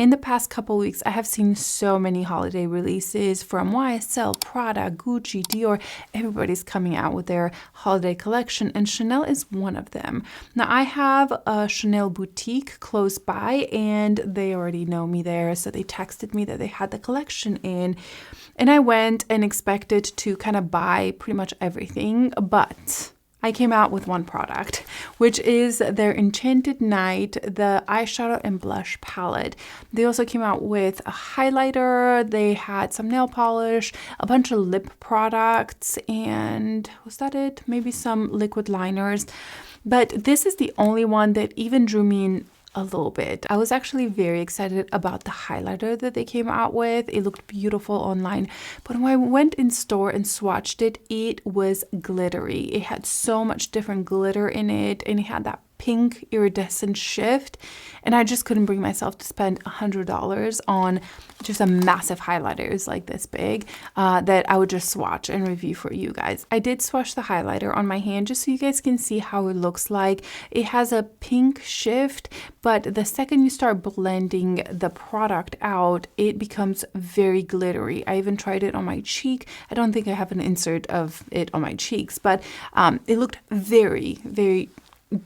In the past couple weeks, I have seen so many holiday releases from YSL, Prada, Gucci, Dior. Everybody's coming out with their holiday collection, and Chanel is one of them. Now, I have a Chanel boutique close by, and they already know me there, so they texted me that they had the collection in. And I went and expected to kind of buy pretty much everything, but I came out with one product, which is their Enchanted Night, the eyeshadow and blush palette. They also came out with a highlighter, they had some nail polish, a bunch of lip products, and was that it? Maybe some liquid liners. But this is the only one that even drew me in a little bit. I was actually very excited about the highlighter that they came out with. It looked beautiful online, but when I went in store and swatched it, it was glittery. It had so much different glitter in it, and it had that pink iridescent shift, and I just couldn't bring myself to spend $100 on just a massive highlighter. It was like this big that I would just swatch and review for you guys. I did swatch the highlighter on my hand just so you guys can see how it looks like. It has a pink shift, but the second you start blending the product out, it becomes very glittery. I even tried it on my cheek. I don't think I have an insert of it on my cheeks, but it looked very, very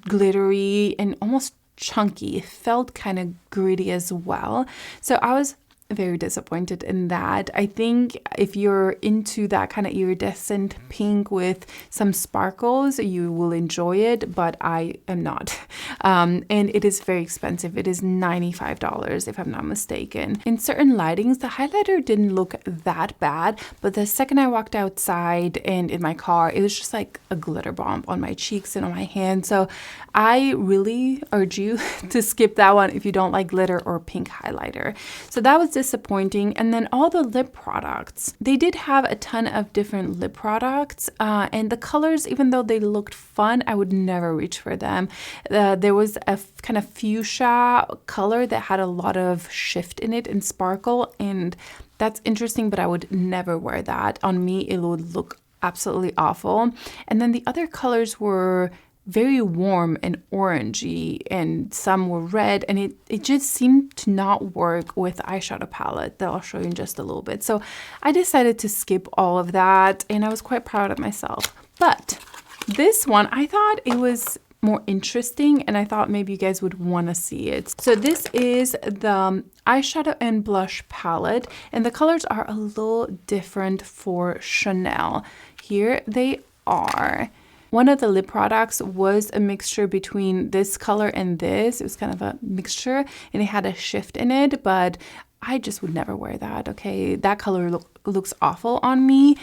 glittery and almost chunky. It felt kind of gritty as well. So I was very disappointed in that. I think if you're into that kind of iridescent pink with some sparkles, you will enjoy it, but I am not. And it is very expensive. It is $95 if I'm not mistaken. In certain lightings, the highlighter didn't look that bad, but the second I walked outside and in my car, it was just like a glitter bomb on my cheeks and on my hands. So I really urge you to skip that one if you don't like glitter or pink highlighter. So that was disappointing. And then all the lip products, they did have a ton of different lip products, and the colors, even though they looked fun, I would never reach for them. There was a kind of fuchsia color that had a lot of shift in it and sparkle, and that's interesting, but I would never wear that. On me, it would look absolutely awful. And then the other colors were very warm and orangey, and some were red, and it just seemed to not work with the eyeshadow palette that I'll show you in just a little bit. So I decided to skip all of that, and I was quite proud of myself. But this one, I thought it was more interesting, and I thought maybe you guys would want to see it. So this is the eyeshadow and blush palette, and the colors are a little different for Chanel. Here they are. One of the lip products was a mixture between this color and this. It was kind of a mixture, and it had a shift in it, but I just would never wear that, okay? That color looks awful on me,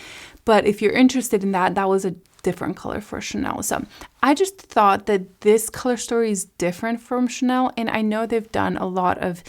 but if you're interested in that, that was a different color for Chanel. So I just thought that this color story is different from Chanel, and I know they've done a lot of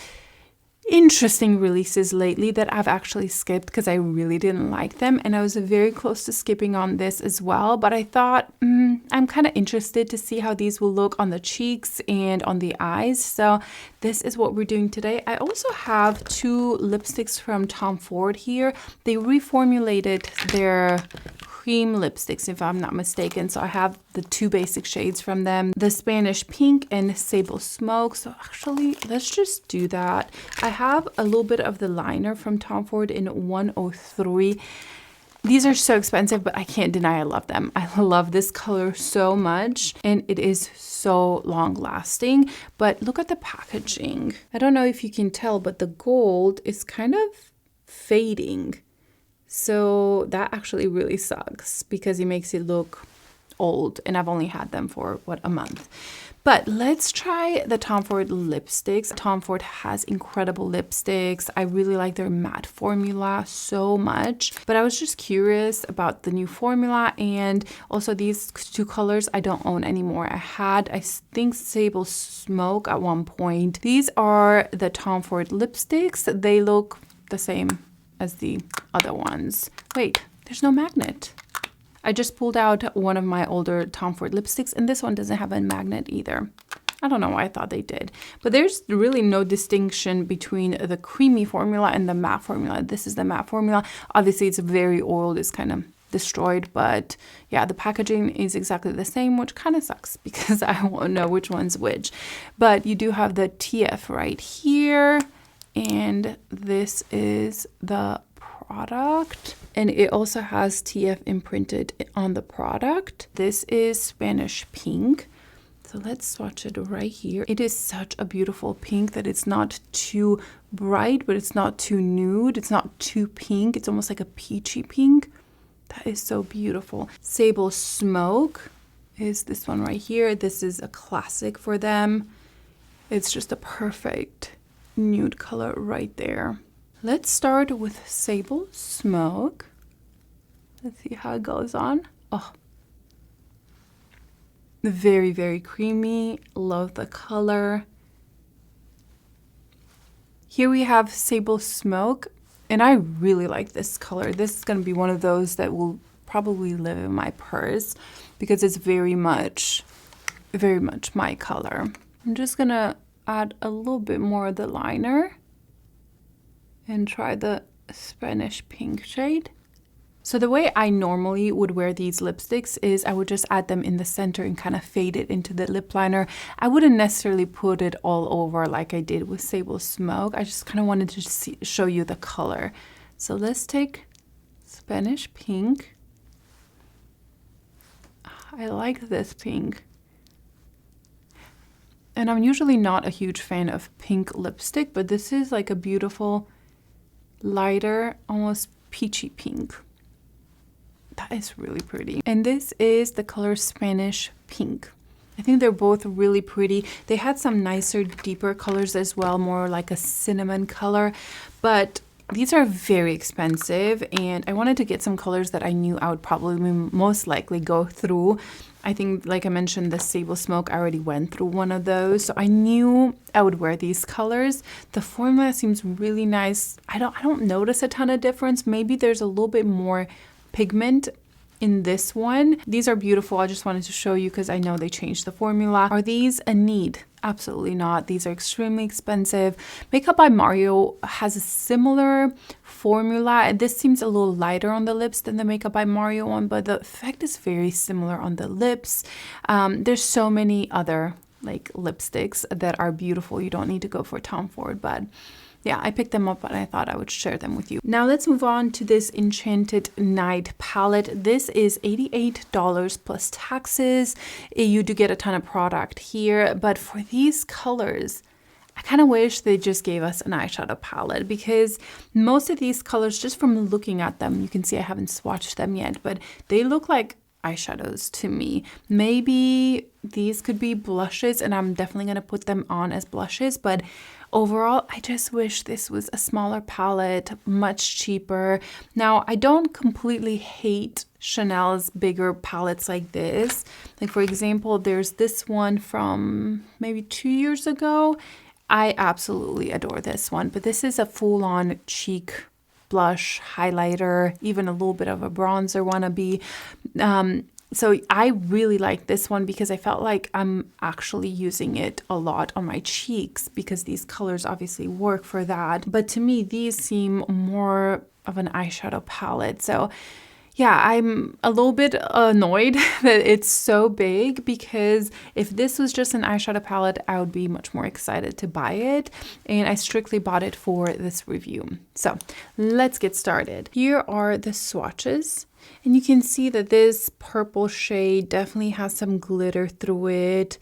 interesting releases lately that I've actually skipped because I really didn't like them, and I was very close to skipping on this as well, but I thought I'm kind of interested to see how these will look on the cheeks and on the eyes, so this is what we're doing today. I also have two lipsticks from Tom Ford here. They reformulated their cream lipsticks, if I'm not mistaken. So I have the two basic shades from them, the Spanish Pink and Sable Smoke. So actually, let's just do that. I have a little bit of the liner from Tom Ford in 103. These are so expensive, but I can't deny I love them. I love this color so much, and it is so long lasting. But look at the packaging. I don't know if you can tell, but the gold is kind of fading. So that actually really sucks because it makes it look old, and I've only had them for, a month. But let's try the Tom Ford lipsticks. Tom Ford has incredible lipsticks. I really like their matte formula so much, but I was just curious about the new formula, and also these two colors I don't own anymore. I think Sable Smoke at one point. These are the Tom Ford lipsticks. They look the same as the other ones. Wait, there's no magnet. I just pulled out one of my older Tom Ford lipsticks, and this one doesn't have a magnet either. I don't know why I thought they did. But there's really no distinction between the creamy formula and the matte formula. This is the matte formula. Obviously, it's very old. It's kind of destroyed, but yeah, the packaging is exactly the same, which kind of sucks because I won't know which one's which. But you do have the TF right here. And this is the product. And it also has TF imprinted on the product. This is Spanish pink. So let's swatch it right here. It is such a beautiful pink that it's not too bright, but it's not too nude. It's not too pink. It's almost like a peachy pink. That is so beautiful. Sable Smoke is this one right here. This is a classic for them. It's just a perfect nude color right there. Let's start with Sable Smoke. Let's see how it goes on. Oh, very, very creamy. Love the color. Here we have Sable Smoke, and I really like this color. This is going to be one of those that will probably live in my purse because it's very much my color. I'm just going to add a little bit more of the liner and try the Spanish pink shade. So the way I normally would wear these lipsticks is I would just add them in the center and kind of fade it into the lip liner. I wouldn't necessarily put it all over like I did with Sable Smoke. I just kind of wanted to show you the color. So let's take Spanish pink. I like this pink. And I'm usually not a huge fan of pink lipstick, but this is like a beautiful, lighter, almost peachy pink. That is really pretty. And this is the color Spanish Pink. I think they're both really pretty. They had some nicer, deeper colors as well, more like a cinnamon color. But these are very expensive, and I wanted to get some colors that I knew I would probably most likely go through. I think, like I mentioned, the Sable Smoke, I already went through one of those, so I knew I would wear these colors. The formula seems really nice. I don't notice a ton of difference. Maybe there's a little bit more pigment in this one. These are beautiful. I just wanted to show you because I know they changed the formula. Are these a need? Absolutely not. These are extremely expensive. Makeup by Mario has a similar formula. This seems a little lighter on the lips than the Makeup by Mario one, but the effect is very similar on the lips. There's so many other like lipsticks that are beautiful. You don't need to go for Tom Ford, but yeah, I picked them up and I thought I would share them with you. Now let's move on to this Enchanted Night palette. This is $88 plus taxes. You do get a ton of product here, but for these colors, I kind of wish they just gave us an eyeshadow palette because most of these colors, just from looking at them, you can see I haven't swatched them yet, but they look like eyeshadows to me. Maybe these could be blushes, and I'm definitely going to put them on as blushes, but overall, I just wish this was a smaller palette, much cheaper. Now, I don't completely hate Chanel's bigger palettes like this. Like, for example, there's this one from maybe 2 years ago. I absolutely adore this one, but this is a full-on cheek blush, highlighter, even a little bit of a bronzer wannabe. So I really like this one because I felt like I'm actually using it a lot on my cheeks because these colors obviously work for that. But to me, these seem more of an eyeshadow palette. So yeah, I'm a little bit annoyed that it's so big because if this was just an eyeshadow palette, I would be much more excited to buy it. And I strictly bought it for this review. So let's get started. Here are the swatches. And you can see that this purple shade definitely has some glitter through it.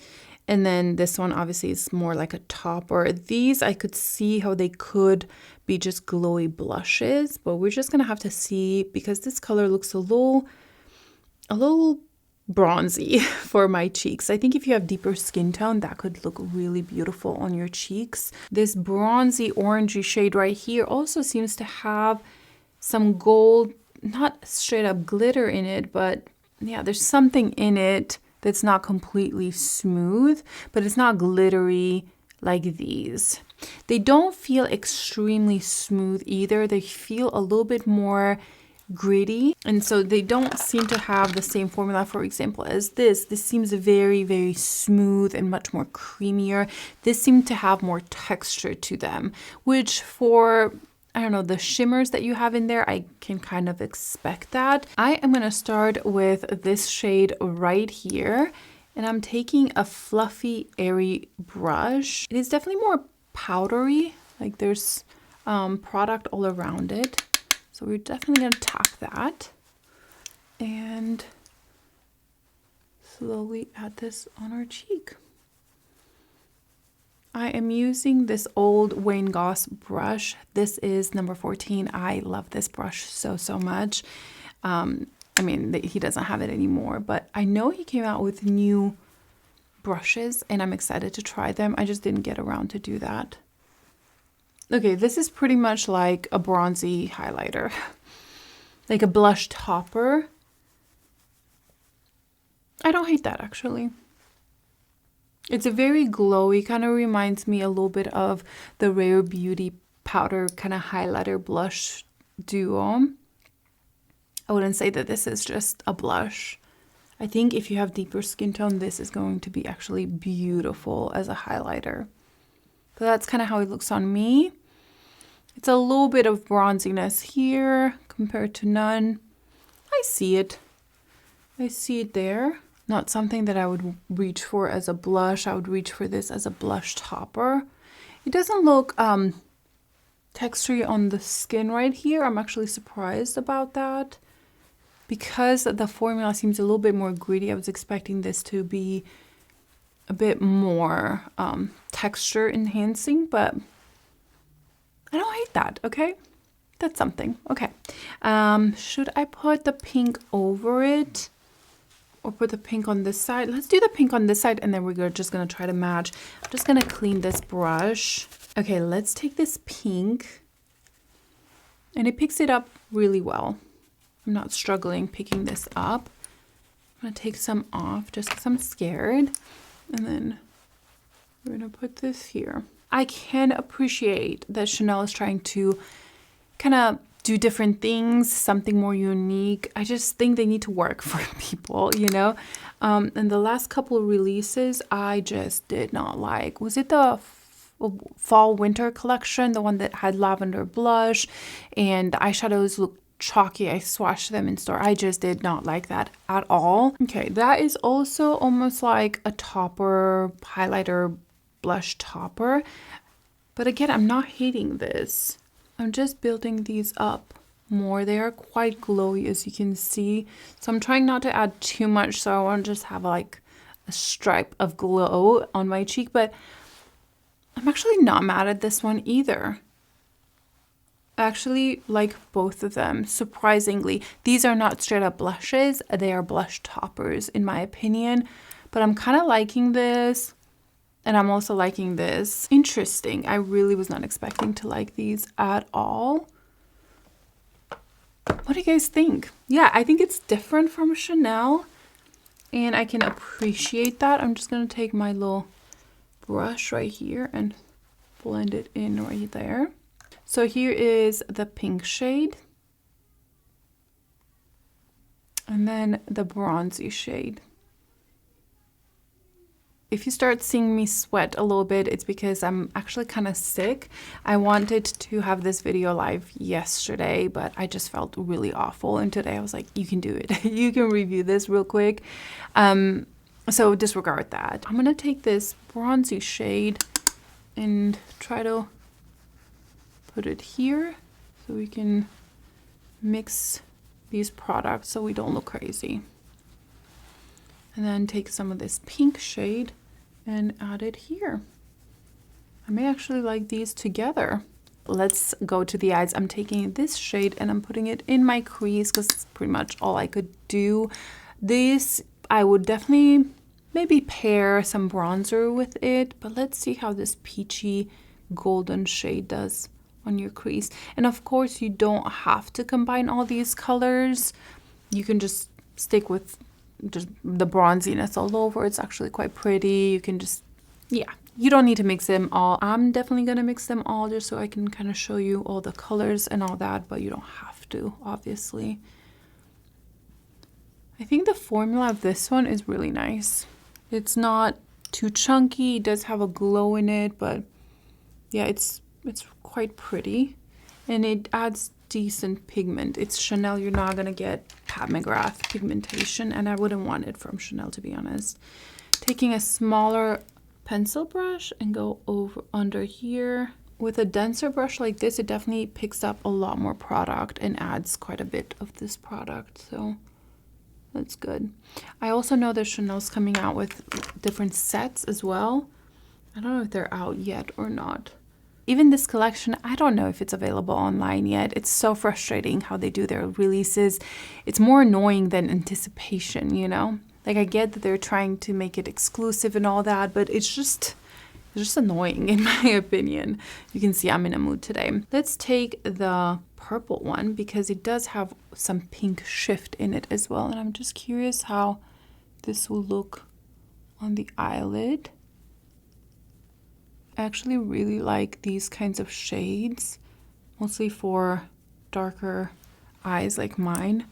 And then this one obviously is more like a topper. These I could see how they could be just glowy blushes, but we're just gonna have to see because this color looks a little bronzy for my cheeks. I think if you have deeper skin tone, that could look really beautiful on your cheeks. This bronzy orangey shade right here also seems to have some gold, not straight up glitter in it, but yeah, there's something in it that's not completely smooth, but it's not glittery like these. They don't feel extremely smooth either. They feel a little bit more gritty, and so they don't seem to have the same formula, for example, as this. This seems very, very smooth and much more creamier. This seemed to have more texture to them, which for, I don't know, the shimmers that you have in there, I can kind of expect that. I am going to start with this shade right here, and I'm taking a fluffy, airy brush. It is definitely more powdery Like there's product all around it. So we're definitely going to tap that. And slowly add this on our cheek. I am using this old Wayne Goss brush. This is number 14. I love this brush so much. I mean, he doesn't have it anymore, but I know he came out with new brushes and I'm excited to try them. I just didn't get around to do that. Okay, this is pretty much like a bronzy highlighter, like a blush topper. I don't hate that actually. It's a very glowy, kind of reminds me a little bit of the Rare Beauty powder kind of highlighter blush duo. I wouldn't say that this is just a blush. I think if you have deeper skin tone, this is going to be actually beautiful as a highlighter. But that's kind of how it looks on me. It's a little bit of bronziness here compared to none. I see it. I see it there. Not something that I would reach for as a blush. I would reach for this as a blush topper. It doesn't look textury on the skin right here. I'm actually surprised about that. Because the formula seems a little bit more gritty, I was expecting this to be a bit more texture enhancing, but I don't hate that, okay? That's something, okay. Should I put the pink over it? Or put the pink on this side? Let's do the pink on this side and then we're just gonna try to match. I'm just gonna clean this brush. Okay, let's take this pink. And it picks it up really well. I'm not struggling picking this up. I'm gonna take some off just because I'm scared. And then we're gonna put this here. I can appreciate that Chanel is trying to kind of do different things, something more unique. I just think they need to work for people, you know? And the last couple of releases, I just did not like. Was it the fall winter collection, the one that had lavender blush and the eyeshadows looked chalky? I swatched them in store. I just did not like that at all. Okay, that is also almost like a topper, highlighter, blush topper. But again, I'm not hating this. I'm just building these up more. They are quite glowy, as you can see. So I'm trying not to add too much, so I want to just have like a stripe of glow on my cheek. But I'm actually not mad at this one either. I actually like both of them, surprisingly. These are not straight up blushes. They are blush toppers, in my opinion. But I'm kind of liking this. And I'm also liking this. Interesting. I really was not expecting to like these at all. What do you guys think? Yeah, I think it's different from Chanel. And I can appreciate that. I'm just going to take my little brush right here and blend it in right there. So here is the pink shade. And then the bronzy shade. If you start seeing me sweat a little bit, it's because I'm actually kind of sick. I wanted to have this video live yesterday, but I just felt really awful. And today I was like, you can do it. You can review this real quick. So disregard that. I'm going to take this bronzy shade and try to put it here so we can mix these products so we don't look crazy. And then take some of this pink shade and add it here. I may actually like these together. Let's go to the eyes. I'm taking this shade and I'm putting it in my crease because it's pretty much all I could do. This, I would definitely maybe pair some bronzer with it, but let's see how this peachy golden shade does on your crease. And of course, you don't have to combine all these colors. You can just stick with just the bronziness all over. It's actually quite pretty. You can just, yeah, you don't need to mix them all. I'm definitely gonna mix them all just so I can kind of show you all the colors and all that, but you don't have to, obviously. I think the formula of this one is really nice. It's not too chunky. It does have a glow in it, but yeah, it's quite pretty and it adds decent pigment. It's Chanel. You're not gonna get Pat McGrath pigmentation, and I wouldn't want it from Chanel, to be honest. Taking a smaller pencil brush and go over under here with a denser brush like this, it definitely picks up a lot more product and adds quite a bit of this product. So that's good. I also know that Chanel's coming out with different sets as well. I don't know if they're out yet or not. Even this collection, I don't know if it's available online yet. It's so frustrating how they do their releases. It's more annoying than anticipation, you know? Like, I get that they're trying to make it exclusive and all that, but it's just annoying in my opinion. You can see I'm in a mood today. Let's take the purple one because it does have some pink shift in it as well. And I'm just curious how this will look on the eyelid. I actually really like these kinds of shades, mostly for darker eyes like mine.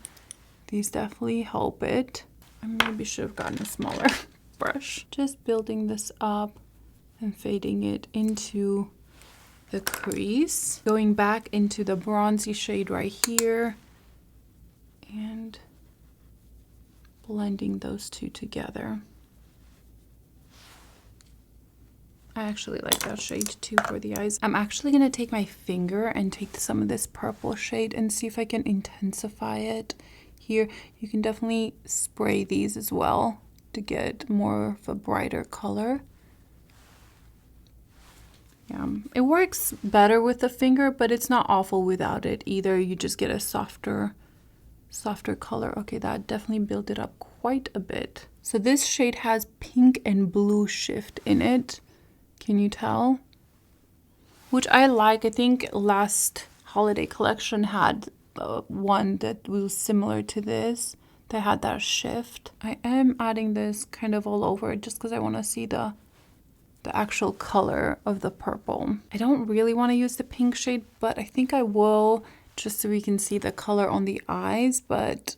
These definitely help it. I maybe should have gotten a smaller brush. Just building this up and fading it into the crease. Going back into the bronzy shade right here and blending those two together. I actually like that shade too for the eyes. I'm actually gonna take my finger and take some of this purple shade and see if I can intensify it here. You can definitely spray these as well to get more of a brighter color. Yeah, it works better with the finger, but it's not awful without it either. You just get a softer color. Okay, that definitely built it up quite a bit. So this shade has pink and blue shift in it. Can you tell? Which I like. I think last holiday collection had one that was similar to this, that had that shift. I am adding this kind of all over just because I want to see the actual color of the purple. I don't really want to use the pink shade, but I think I will just so we can see the color on the eyes. But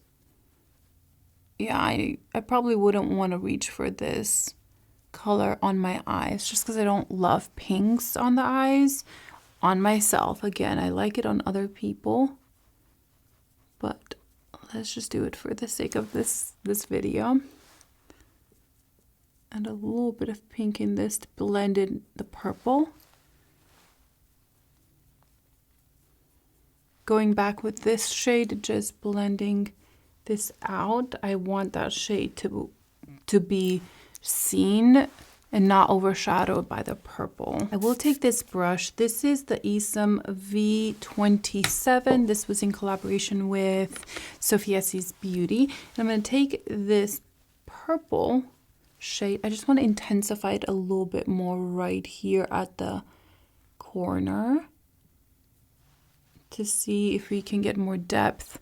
yeah, I probably wouldn't want to reach for this color on my eyes just because I don't love pinks on the eyes on myself. Again, I like it on other people, but let's just do it for the sake of this video. And a little bit of pink in this to blend in the purple. Going back with this shade, just blending this out. I want that shade to be seen and not overshadowed by the purple. I will take this brush. This is the Esom V27. This was in collaboration with Sophia's Beauty. And I'm going to take this purple shade. I just want to intensify it a little bit more right here at the corner to see if we can get more depth.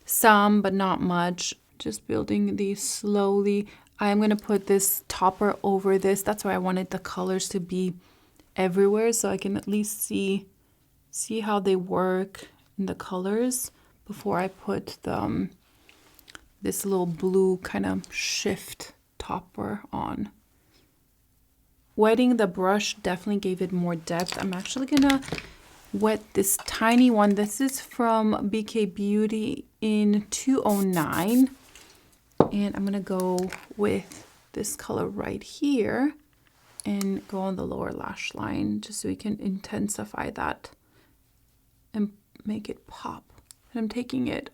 Some, but not much. Just building these slowly. I'm going to put this topper over this. That's why I wanted the colors to be everywhere, so I can at least see how they work in the colors before I put this little blue kind of shift topper on. Wetting the brush definitely gave it more depth. I'm actually gonna wet this tiny one. This is from BK Beauty in 209. And I'm gonna go with this color right here and go on the lower lash line just so we can intensify that and make it pop. And I'm taking it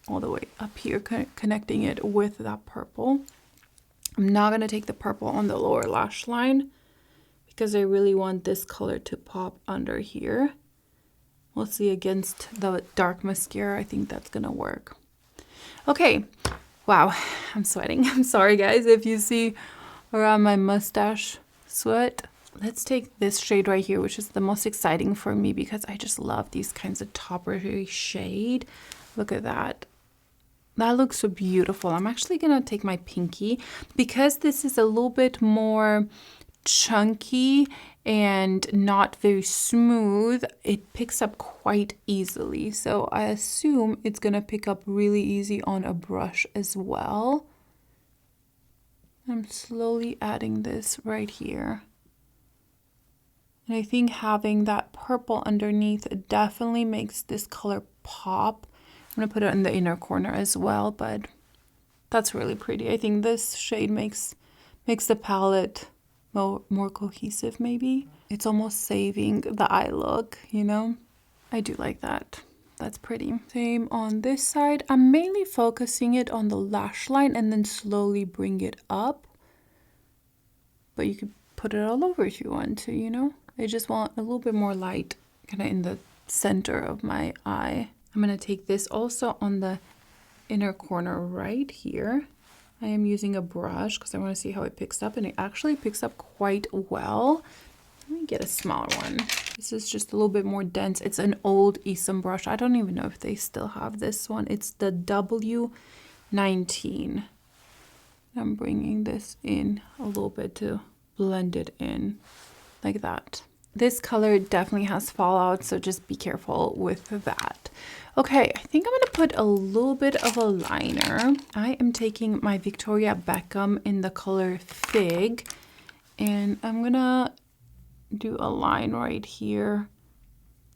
all the way up here, connecting it with that purple. I'm not going to take the purple on the lower lash line because I really want this color to pop under here. We'll see against the dark mascara. I think that's going to work. Okay. Wow. I'm sweating. I'm sorry, guys, if you see around my mustache sweat. Let's take this shade right here, which is the most exciting for me because I just love these kinds of toppery shade. Look at that. That looks so beautiful. I'm actually going to take my pinky because this is a little bit more chunky and not very smooth. It picks up quite easily. So I assume it's going to pick up really easy on a brush as well. I'm slowly adding this right here. And I think having that purple underneath definitely makes this color pop. I'm going to put it in the inner corner as well, but that's really pretty. I think this shade makes the palette more cohesive maybe. It's almost saving the eye look, you know? I do like that. That's pretty. Same on this side. I'm mainly focusing it on the lash line and then slowly bring it up. But you could put it all over if you want to, you know? I just want a little bit more light kind of in the center of my eye. I'm going to take this also on the inner corner right here. I am using a brush because I want to see how it picks up, and it actually picks up quite well. Let me get a smaller one. This is just a little bit more dense. It's an old Esom brush. I don't even know if they still have this one. It's the W19. I'm bringing this in a little bit to blend it in like that. This color definitely has fallout, so just be careful with that. Okay, I think I'm going to put a little bit of a liner. I am taking my Victoria Beckham in the color Fig, and I'm going to do a line right here.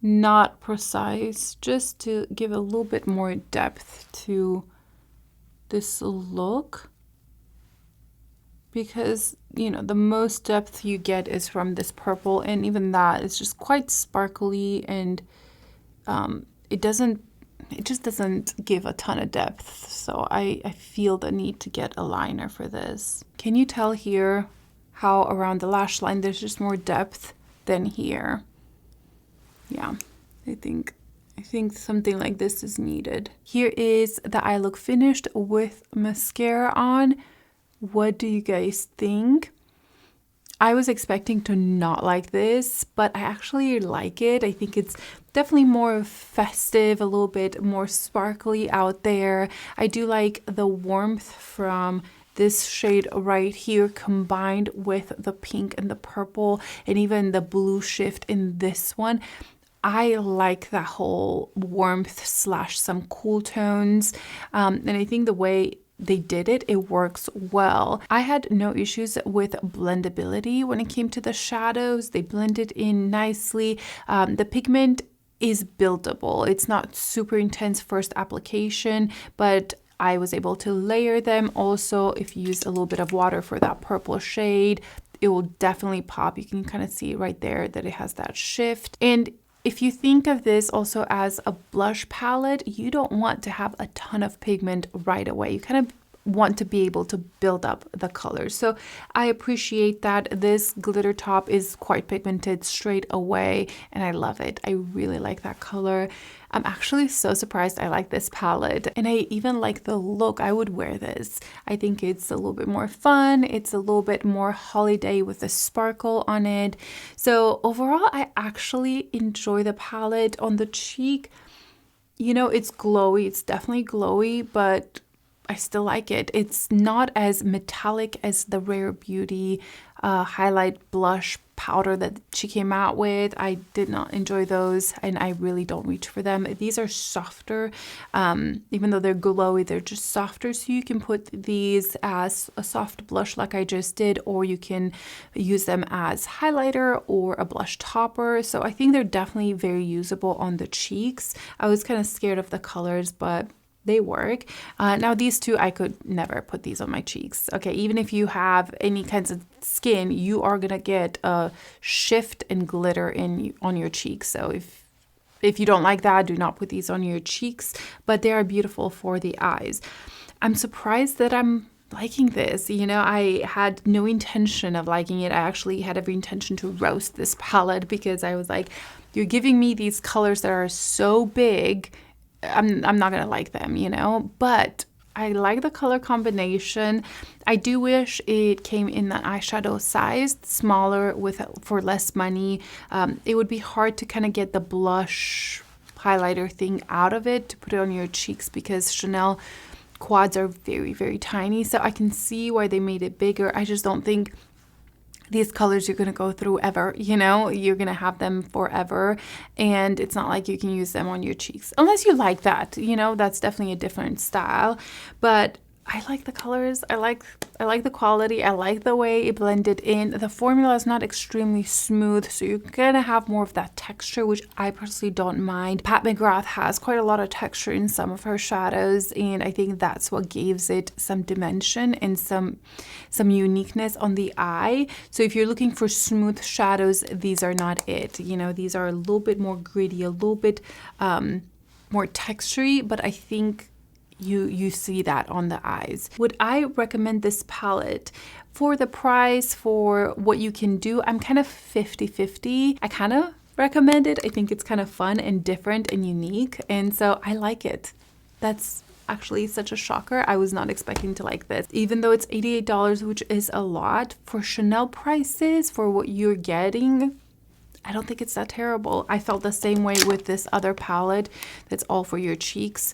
Not precise, just to give a little bit more depth to this look. Because, you know, the most depth you get is from this purple, and even that is just quite sparkly, and it just doesn't give a ton of depth. So I feel the need to get a liner for this. Can you tell here how around the lash line there's just more depth than here? Yeah, I think something like this is needed. Here is the eye look finished with mascara on. What do you guys think? I was expecting to not like this, but I actually like it. I think it's definitely more festive, a little bit more sparkly out there. I do like the warmth from this shade right here combined with the pink and the purple and even the blue shift in this one. I like that whole warmth slash some cool tones. And I think the way they did it, it works well. I had no issues with blendability when it came to the shadows. They blended in nicely. The pigment is buildable. It's not super intense first application, but I was able to layer them. Also, if you use a little bit of water for that purple shade, it will definitely pop. You can kind of see right there that it has that shift. And if you think of this also as a blush palette, you don't want to have a ton of pigment right away. You kind of want to be able to build up the colors. So I appreciate that this glitter top is quite pigmented straight away, and I love it. I really like that color. I'm actually so surprised I like this palette, and I even like the look. I would wear this. I think it's a little bit more fun. It's a little bit more holiday with a sparkle on it. So overall, I actually enjoy the palette. On the cheek, you know, it's glowy. It's definitely glowy, but I still like it. It's not as metallic as the Rare Beauty highlight blush powder that she came out with. I did not enjoy those, and I really don't reach for them. These are softer. Even though they're glowy, they're just softer. So you can put these as a soft blush like I just did, or you can use them as highlighter or a blush topper. So I think they're definitely very usable on the cheeks. I was kind of scared of the colors, but they work. Now these two, I could never put these on my cheeks. Okay, even if you have any kinds of skin, you are gonna get a shift and glitter on your cheeks. So if you don't like that, do not put these on your cheeks, but they are beautiful for the eyes. I'm surprised that I'm liking this. You know, I had no intention of liking it. I actually had every intention to roast this palette because I was like, you're giving me these colors that are so big, I'm not gonna like them, you know, but I like the color combination. I do wish it came in the eyeshadow size, smaller for less money. It would be hard to kind of get the blush highlighter thing out of it to put it on your cheeks because Chanel quads are very, very tiny. So I can see why they made it bigger. I just don't think these colors you're going to go through ever, you know, you're going to have them forever. And it's not like you can use them on your cheeks unless you like that, you know, that's definitely a different style. But I like the colors. I like the quality. I like the way it blended in. The formula is not extremely smooth, so you're gonna have more of that texture, which I personally don't mind. Pat McGrath has quite a lot of texture in some of her shadows, and I think that's what gives it some dimension and some uniqueness on the eye. So if you're looking for smooth shadows, these are not it. You know, these are a little bit more gritty, a little bit more textury, but I think you see that on the eyes. Would I recommend this palette? For the price, for what you can do, I'm kind of 50-50. I kind of recommend it. I think it's kind of fun and different and unique, and so I like it. That's actually such a shocker. I was not expecting to like this. Even though it's $88, which is a lot, for Chanel prices, for what you're getting, I don't think it's that terrible. I felt the same way with this other palette that's all for your cheeks.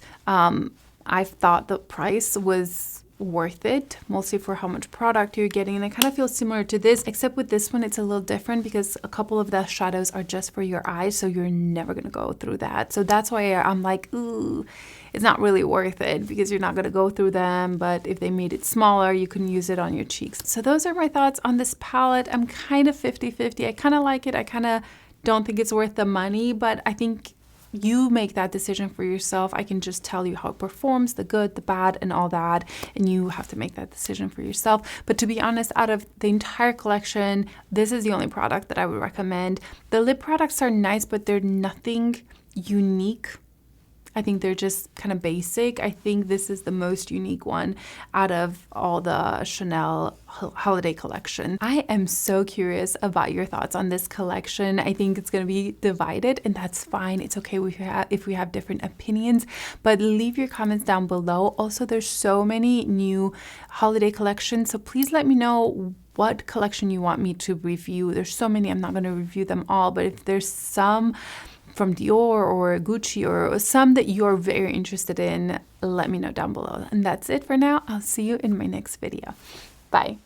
I thought the price was worth it, mostly for how much product you're getting, and it kind of feels similar to this, except with this one it's a little different because a couple of the shadows are just for your eyes, so you're never gonna go through that. So that's why I'm like, ooh, it's not really worth it because you're not gonna go through them, but if they made it smaller, you can use it on your cheeks. So those are my thoughts on this palette. I'm kind of 50-50. I kind of like it. I kind of don't think it's worth the money, but I think you make that decision for yourself. I can just tell you how it performs, the good, the bad, and all that, and you have to make that decision for yourself. But to be honest, out of the entire collection, this is the only product that I would recommend. The lip products are nice, but they're nothing unique. I think they're just kind of basic. I think this is the most unique one out of all the Chanel holiday collection. I am so curious about your thoughts on this collection. I think it's going to be divided, and that's fine. It's okay if we have different opinions, but leave your comments down below. Also, there's so many new holiday collections, so please let me know what collection you want me to review. There's so many, I'm not going to review them all, but if there's some from Dior or Gucci or some that you're very interested in, let me know down below. And that's it for now. I'll see you in my next video. Bye.